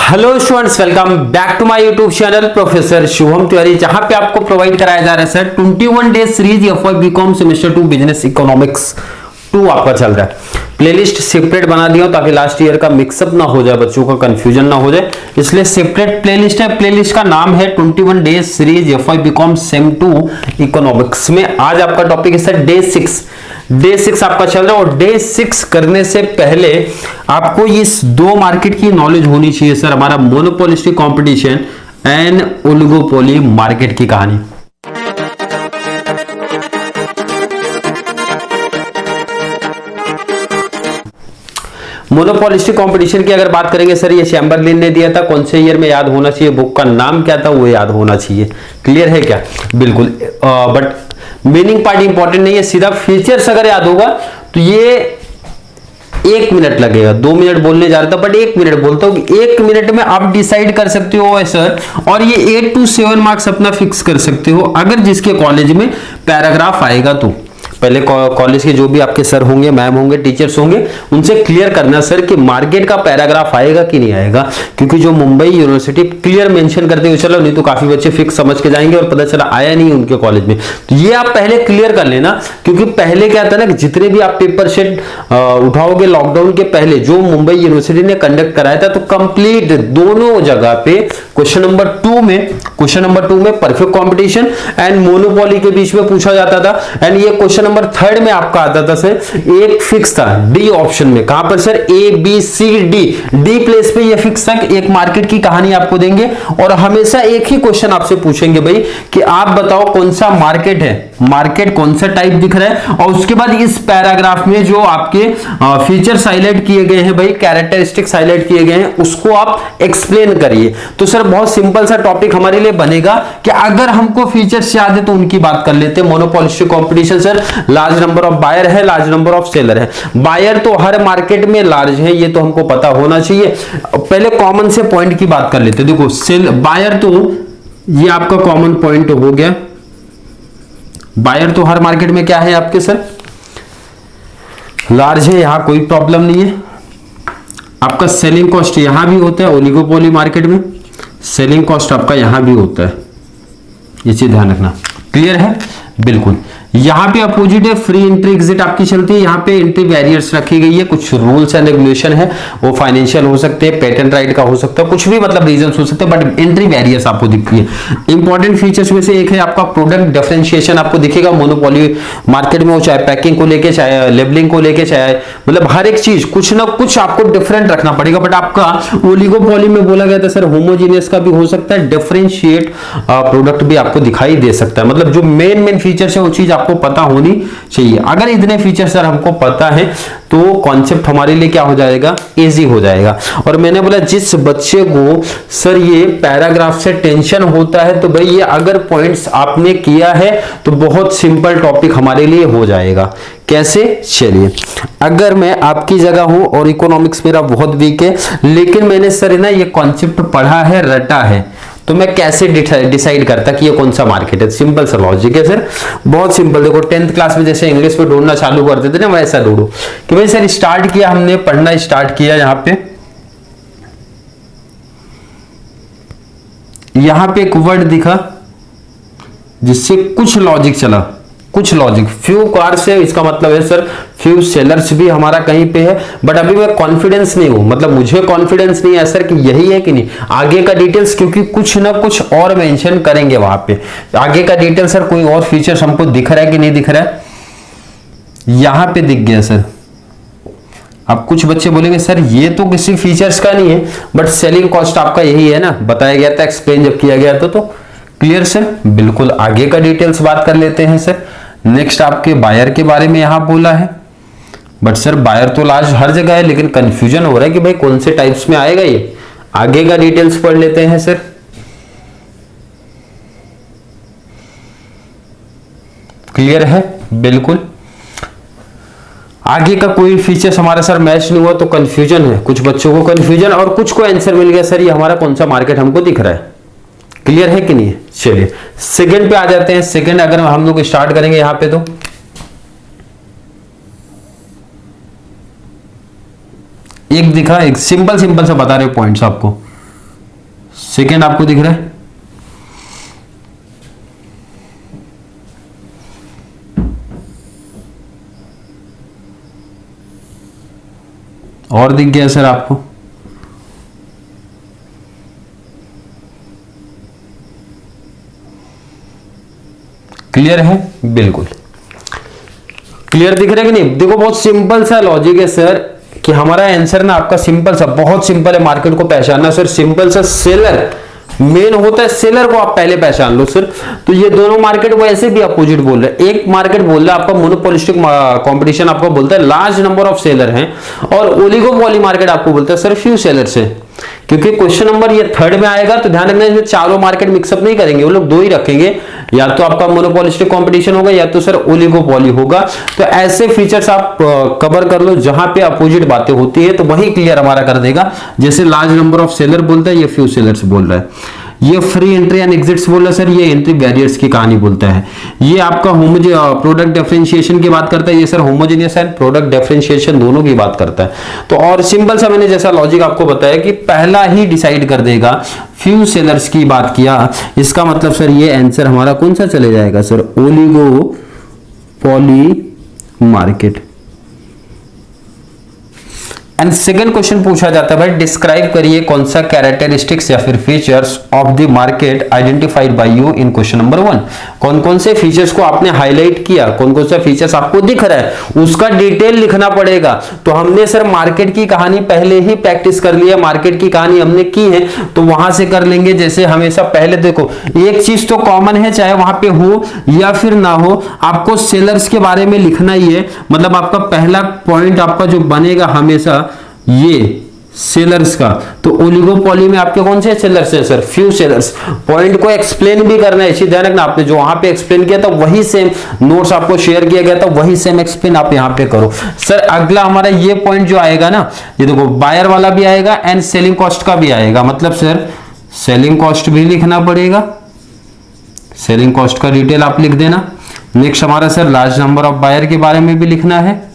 Hello students, welcome back to my YouTube channel professor Shubham Tiwari, जहां पे आपको प्रोवाइड कराया जा रहा है sir 21 day series FY BCom semester 2 business economics 2 आपका चल रहा है। प्लेलिस्ट सेपरेट बना दिया ताकि लास्ट ईयर का मिक्सअप ना हो जाए, बच्चों का कंफ्यूजन ना हो जाए, इसलिए सेपरेट प्लेलिस्ट है। प्लेलिस्ट का नाम है 21 day series FY BCom sem 2 economics में। आज आपका टॉपिक है सर डे 6 आपका चल रहा है। और डे 6 करने से पहले आपको इस दो मार्केट की नॉलेज होनी चाहिए सर। हमारा monopolistic competition and oligopoly market की कहानी। मोनोपोलिस्टिक कंपटीशन की अगर बात करेंगे सर, ये चैम्बरलिन ने दिया था, कौन से ईयर में याद होना चाहिए, बुक का नाम क्या था वो याद होना चाहिए। क्लियर है क्या? बिल्कुल। बट मीनिंग पार्ट इंपॉर्टेंट नहीं है, सीधा फीचर्स अगर याद होगा तो ये 1 मिनट लगेगा। 2 मिनट बोलने जा रहा था बट 1 मिनट बोलता हूं। 1 मिनट में आप डिसाइड कर सकते हो सर, और ये 8 to 7 मार्क्स अपना फिक्स कर सकते हो अगर जिसके कॉलेज में पैराग्राफ आएगा तो। पहले कॉलेज के जो भी आपके सर होंगे, मैम होंगे, टीचर्स होंगे, उनसे क्लियर करना सर कि मार्केट का पैराग्राफ आएगा कि नहीं आएगा, क्योंकि जो मुंबई यूनिवर्सिटी क्लियर मेंशन करते हुए चलो, नहीं तो काफी बच्चे फिक्स समझ के जाएंगे और पता चला आया नहीं उनके कॉलेज में। तो ये आप पहले क्लियर कर लेना, क्योंकि पहले क्या था ना कि जितने भी आप पेपर सेट उठाओगे लॉकडाउन के पहले जो मुंबई यूनिवर्सिटी ने कंडक्ट कराया था, तो कंप्लीट दोनों जगह पे क्वेश्चन नंबर 2 में परफेक्ट कॉम्पिटिशन एंड मोनोपोली के बीच में पूछा जाता था। एंड ये क्वेश्चन नंबर 3 में आपका आता था सर, एक फिक्स था डी ऑप्शन में। कहां पर sir? A B C D place पे ये फिक्स था कि एक मार्केट की कहानी आपको देंगे और हमेशा एक ही क्वेश्चन आपसे पूछेंगे भाई कि आप बताओ कौन सा मार्केट है, मार्केट कौन सा टाइप दिख रहा है, और उसके बाद इस पैराग्राफ में जो आपके फीचर्स हाईलाइट किए गए हैं भाई, कैरेक्टरिस्टिक्स हाईलाइट किए गए हैं, उसको आप एक्सप्लेन करिए। तो सर बहुत सिंपल सा टॉपिक हमारे लिए बनेगा कि अगर हमको फीचर्स याद है तो उनकी बात कर लेते हैं। Monopolistic competition sir, large number of buyer है, लार्ज नंबर ऑफ सेलर है। बायर तो हर मार्केट में लार्ज है, ये तो हमको पता होना चाहिए। पहले कॉमन से पॉइंट की बात कर लेते हैं। देखो सेल बायर तो ये आपका कॉमन पॉइंट हो गया। बायर तो हर मार्केट में क्या है आपके सर? लार्ज है, यहां कोई प्रॉब्लम नहीं है। आपका सेलिंग कॉस्ट यहां भी होता है, ओलिगोपोली मार्केट में सेलिंग कॉस्ट आपका यहां भी होता है, ये चीज ध्यान रखना। क्लियर है? बिल्कुल। यहां पे अपोजिट है, फ्री एंट्री एग्जिट आपकी चलती है। यहां पे एंट्री बैरियर्स रखी गई है, कुछ रूल्स एंड रेगुलेशन है, वो फाइनेंशियल हो सकते हैं, पेटेंट राइट का हो सकता है, कुछ भी मतलब रीजंस हो सकते हैं, बट एंट्री बैरियर्स आपको दिखती है। इंपॉर्टेंट फीचर्स में से एक है आपका प्रोडक्ट डिफरेंशिएशन आपको दिखेगा मोनोपोली मार्केट में, वो चाहे पैकिंग को लेके, चाहे लेबलिंग को लेके, चाहे मतलब हर एक चीज कुछ ना कुछ आपको डिफरेंट रखना पड़ेगा। बट आपका ओलिगोपोली में बोला गया था सर होमोजीनियस का भी हो सकता है, डिफरेंशिएट प्रोडक्ट भी आपको दिखाई दे सकता है। मतलब जो मेन फीचर्स है वो चीज आपको पता होनी चाहिए। अगर इतने फीचर्स सर हमको पता है तो कॉन्सेप्ट हमारे लिए क्या हो जाएगा? इजी हो जाएगा। और मैंने बोला जिस बच्चे को सर ये पैराग्राफ से टेंशन होता है, तो भाई ये अगर पॉइंट्स आपने किया है तो बहुत सिंपल टॉपिक हमारे लिए हो जाएगा। कैसे? चलिए, अगर मैं आपकी जगह हूं और इकोनॉमिक्स मेरा बहुत वीक है, लेकिन मैंने सर ना ये कॉन्सेप्ट पढ़ा है, रटा है, तो मैं कैसे डिसाइड करता कि ये कौन सा मार्केट है? सिंपल सा लॉजिक है सर, बहुत सिंपल। देखो 10th क्लास में जैसे इंग्लिश में ढूंढना चालू करते थे ना, वैसा ढूंढो कि भाई सर स्टार्ट किया, हमने पढ़ना स्टार्ट किया, यहां पे एक वर्ड दिखा जिससे कुछ लॉजिक चला, कुछ लॉजिक। फ्यू कार्स है, इसका मतलब है सर फ्यू सेलर्स भी हमारा कहीं पे है, बट अभी मैं कॉन्फिडेंस नहीं हूं, मतलब मुझे कॉन्फिडेंस नहीं है सर कि यही है कि नहीं। आगे का डिटेल्स क्योंकि कुछ ना कुछ और मेंशन करेंगे वहां पे, आगे का डिटेल सर कोई और फीचर्स हमको दिख रहा है कि नहीं दिख रहा है? यहां पे दिख गया सर। अब कुछ बच्चे बोलेंगे सर ये तो किसी फीचर्स का नहीं है, बट सेलिंग कॉस्ट आपका यही है ना, बताया गया था, एक्सप्लेन जब किया गया तो क्लियर सर? बिल्कुल। आगे का डिटेल्स बात कर लेते हैं सर। नेक्स्ट आपके बायर के बारे में यहां बोला है, बट सर बायर तो लार्ज हर जगह है, लेकिन कंफ्यूजन हो रहा है कि भाई कौन से टाइप्स में आएगा ये। आगे का डिटेल्स पढ़ लेते हैं सर। क्लियर है? बिल्कुल। आगे का कोई फीचर्स हमारा सर मैच नहीं हुआ तो कंफ्यूजन है, कुछ बच्चों को कंफ्यूजन, और कुछ को आंसर मिल गया सर ये हमारा कौन सा मार्केट हमको दिख रहा है। क्लियर है कि नहीं? चलिए सेकंड पे आ जाते हैं। सेकंड अगर हम लोग स्टार्ट करेंगे यहां पे, तो एक दिखा, एक सिंपल सा बता रहे पॉइंट्स आपको। सेकेंड आपको दिख रहा है, और दिख गया सर आपको? क्लियर है? बिल्कुल क्लियर दिख रहा है कि नहीं? देखो बहुत सिंपल सा लॉजिक है सर कि हमारा आंसर ना आपका सिंपल सा, बहुत सिंपल है मार्केट को पहचानना सर। सिंपल सा सेलर मेन होता है, सेलर को आप पहले पहचान लो सर। तो ये दोनों मार्केट वो ऐसे भी अपोजिट बोल रहे हैं। एक मार्केट बोल रहा है आपका मोनोपोलिस्टिक कंपटीशन, आपको बोलता है लार्ज नंबर ऑफ सेलर हैं, और ओलिगोपोली मार्केट आपको बोलता है सर फ्यू सेलर्स है। क्योंकि क्वेश्चन नंबर ये थर्ड में आएगा तो ध्यान रखना इसमें चारों मार्केट मिक्सअप नहीं करेंगे, वो लोग दो ही रखेंगे, या तो आपका मोनोपोलिस्टिक कंपटीशन होगा या तो सर ओलिगोपोली होगा। तो ऐसे फीचर्स आप कवर कर लो जहां पे अपोजिट बातें होती है, तो वही क्लियर हमारा कर देगा। जैसे लार्ज नंबर ऑफ सेलर बोलता है, ये फ्यू सेलर्स बोल रहा है। ये फ्री एंट्री एंड एग्जिट्स बोल रहा है सर, ये एंट्री बैरियर्स की कहानी बोलता है। ये आपका प्रोडक्ट डिफरेंशिएशन की बात करता है, ये sir homogeneous and product differentiation दोनों की बात करता है। तो और सिंपल सा मैंने जैसा लॉजिक आपको बताया कि पहला ही डिसाइड कर देगा। फ्यू सेलर्स की बात किया, इसका मतलब सर ये आंसर हमारा कौन सा चले जाएगा sir? Oligopoly market. And second question पूछा जाता है भाई डिस्क्राइब करिए कौन सा कैरेक्टरिस्टिक्स या फिर features of the market identified by you in question number 1। कौन कौन से फीचर्स को आपने हाईलाइट किया, कौन कौन से फीचर्स आपको दिख रहा है, उसका डिटेल लिखना पड़ेगा। तो हमने सर मार्केट की कहानी पहले ही प्रैक्टिस कर लिया, मार्केट की कहानी हमने की है, तो वहां से कर लेंगे। जैसे हमेशा पहले देखो एक चीज तो कॉमन है, चाहे वहां पे हो या फिर ना हो, आपको सेलर्स के बारे में लिखना ही है। मतलब आपका पहला पॉइंट आपका जो बनेगा हमेशा ये सेलर्स का। तो ओलिगोपोली में आपके कौन से सेलर्स हैं सर? Few sellers. पॉइंट को एक्सप्लेन भी करना है, इसी ध्यान रखना, आपने जो वहां पे एक्सप्लेन किया था वही सेम नोट्स आपको शेयर किया गया था, वही सेम एक्सप्लेन आप यहां पे करो सर। अगला हमारा ये पॉइंट जो आएगा ना, ये देखो बायर वाला भी आएगा एंड सेलिंग कॉस्ट का भी आएगा। मतलब सर सेलिंग कॉस्ट भी लिखना पड़ेगा, सेलिंग कॉस्ट का डिटेल आप लिख देना। नेक्स्ट हमारा sir large number of buyer के बारे में भी लिखना है।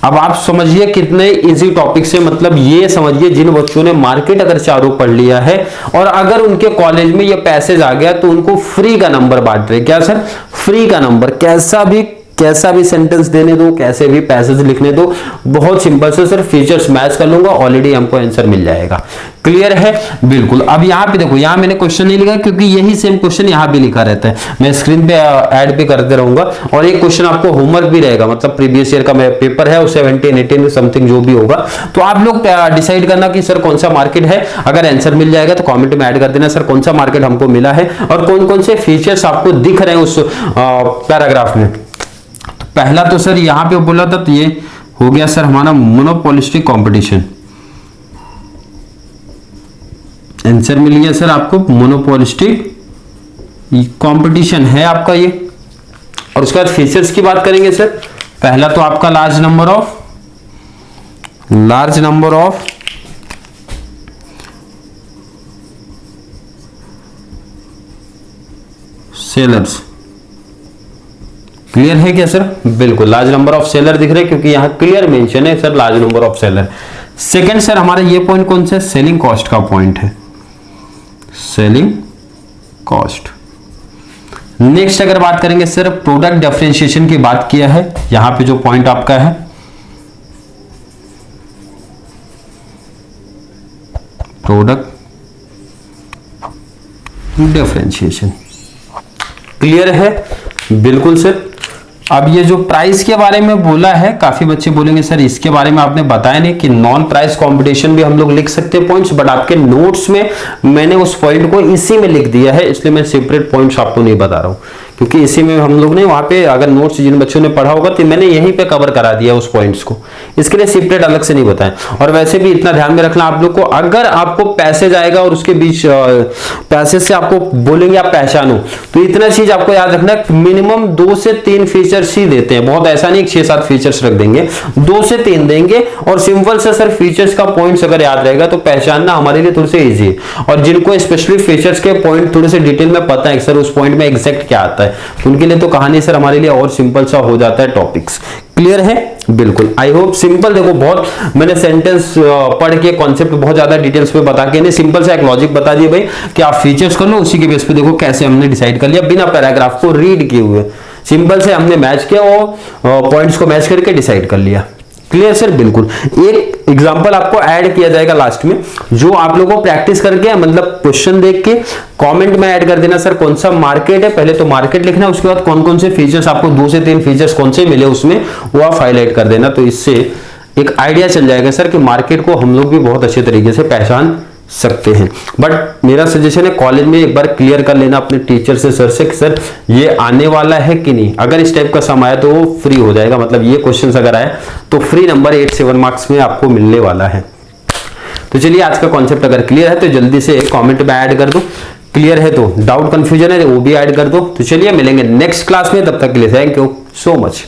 अब आप समझिए कितने इजी टॉपिक से, मतलब ये समझिए जिन बच्चों ने मार्केट अगर चारों पढ़ लिया है और अगर उनके कॉलेज में ये पैसेज आ गया तो उनको फ्री का नंबर बांट रहे। क्या सर? फ्री का नंबर। कैसा भी सेंटेंस देने दो, कैसे भी पैसेज लिखने दो, बहुत सिंपल से सर फीचर्स मैच कर लूंगा, ऑलरेडी हमको आंसर मिल जाएगा। क्लियर है? बिल्कुल। अब यहाँ पे देखो, यहाँ मैंने क्वेश्चन नहीं लिखा क्योंकि यही सेम क्वेश्चन यहाँ भी लिखा रहता है, मैं स्क्रीन पे ऐड भी करते रहूंगा। और एक क्वेश्चन आपको होमवर्क भी रहेगा, मतलब प्रीवियस ईयर का पेपर है, 17, 18 समथिंग जो भी होगा। तो आप लोग डिसाइड करना कि सर कौन सा मार्केट है। अगर आंसर मिल जाएगा तो कॉमेंट में ऐड कर देना सर कौन सा मार्केट हमको मिला है और कौन कौन से फीचर्स आपको दिख रहे हैं उस पैराग्राफ में। पहला तो सर यहां पे बोला था, तो ये हो गया सर हमारा मोनोपोलिस्टिक कंपटीशन। आंसर मिल गया सर आपको, मोनोपोलिस्टिक कंपटीशन है आपका ये। और उसके बाद फीचर्स की बात करेंगे सर। पहला तो आपका large number of sellers. Clear है क्या सर? बिल्कुल, लार्ज नंबर ऑफ सेलर दिख रहे हैं क्योंकि यहां क्लियर मेंशन है sir large number of seller. Second sir हमारा ये पॉइंट कौन सा? सेलिंग कॉस्ट का पॉइंट है, सेलिंग कॉस्ट। नेक्स्ट अगर बात करेंगे सर प्रोडक्ट डिफरेंशिएशन की बात किया है, यहां पे जो पॉइंट आपका है प्रोडक्ट डिफरेंशिएशन। क्लियर है? बिल्कुल सर। अब ये जो प्राइस के बारे में बोला है, काफी बच्चे बोलेंगे सर इसके बारे में आपने बताया नहीं कि नॉन प्राइस कंपटीशन भी हम लोग लिख सकते हैं पॉइंट्स, बट आपके नोट्स में मैंने उस पॉइंट को इसी में लिख दिया है, इसलिए मैं सेपरेट पॉइंट्स आपको नहीं बता रहा हूं क्योंकि इसी में हम लोग ने वहां पे अगर नोट्स जिन बच्चों ने पढ़ा होगा तो मैंने यहीं पे कवर करा दिया उस पॉइंट्स को, इसके लिए सेपरेट अलग से नहीं बताया। और वैसे भी इतना ध्यान में रखना आप लोग को, अगर आपको पैसेज आएगा और उसके बीच पैसेज से आपको बोलेंगे आप पहचानो, तो इतना चीज आपको याद रखना मिनिमम 2 से 3 फीचर्स ही देते हैं, बहुत ऐसा नहीं 6-7 फीचर्स रख देंगे, 2 से 3 देंगे। और सिंपल से सर फीचर्स का पॉइंट्स अगर याद रहेगा तो पहचानना हमारे लिए थोड़े से इजी है। और जिनको स्पेशली फीचर्स के पॉइंट थोड़े से डिटेल में पता है सर उस पॉइंट में एग्जैक्ट क्या आता है, तो उनके लिए तो कहानी सर हमारे लिए और सिंपल सा हो जाता है टॉपिक्स। क्लियर है? बिल्कुल, आई होप सिंपल। देखो बहुत मैंने सेंटेंस पढ़ के कॉन्सेप्ट बहुत ज्यादा डिटेल्स पे बता के नहीं, सिंपल सा एक लॉजिक बता दिया भाई कि आप फीचर्स कर लो, उसी के बेस पे देखो कैसे हमने डिसाइड कर लिया बिना पैराग्राफ को रीड किए हुए। सिंपल से हमने मैच किया और पॉइंट्स को मैच करके डिसाइड कर लिया। Clear sir? बिल्कुल। एक एग्जांपल आपको ऐड किया जाएगा लास्ट में, जो आप लोगों को प्रैक्टिस करके मतलब क्वेश्चन देख के कमेंट में ऐड कर देना सर कौन सा मार्केट है। पहले तो मार्केट लिखना, उसके बाद कौन कौन से फीचर्स आपको 2 से 3 फीचर्स कौन से मिले उसमें, वो आप हाईलाइट कर देना। तो इससे एक आइडिया चल जाएगा सर कि मार्केट को हम लोग भी बहुत अच्छे तरीके से पहचान सकते हैं। बट मेरा सजेशन है कॉलेज में एक बार क्लियर कर लेना अपने टीचर से, सर से, सर ये आने वाला है कि नहीं। अगर इस टाइप का सम आया तो वो फ्री हो जाएगा, मतलब ये क्वेश्चंस अगर आए तो फ्री नंबर 87 मार्क्स में आपको मिलने वाला है। तो चलिए आज का कॉन्सेप्ट अगर क्लियर है तो जल्दी से कॉमेंट में ऐड कर दो। क्लियर है तो डाउट कंफ्यूजन है वो भी ऐड कर दो। तो चलिए मिलेंगे नेक्स्ट क्लास में, तब तक के लिए थैंक यू सो मच।